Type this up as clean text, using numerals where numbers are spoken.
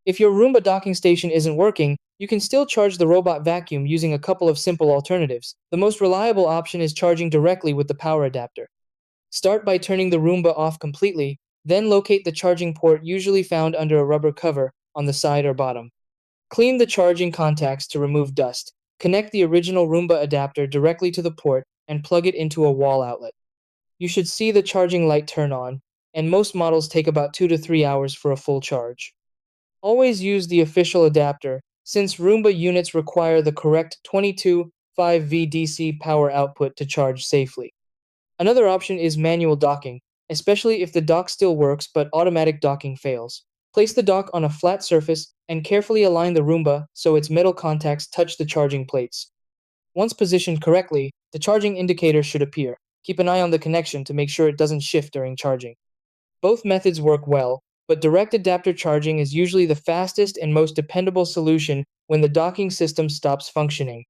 If your Roomba docking station isn't working, you can still charge the robot vacuum using a couple of simple alternatives. The most reliable option is charging directly with the power adapter. Start by turning the Roomba off completely, then locate the charging port usually found under a rubber cover on the side or bottom. Clean the charging contacts to remove dust. Connect the original Roomba adapter directly to the port and plug it into a wall outlet. You should see the charging light turn on, and most models take about 2 to 3 hours for a full charge. Always use the official adapter, since Roomba units require the correct 22.5V DC power output to charge safely. Another option is manual docking, especially if the dock still works but automatic docking fails. Place the dock on a flat surface and carefully align the Roomba so its metal contacts touch the charging plates. Once positioned correctly, the charging indicator should appear. Keep an eye on the connection to make sure it doesn't shift during charging. Both methods work well, but direct adapter charging is usually the fastest and most dependable solution when the docking system stops functioning.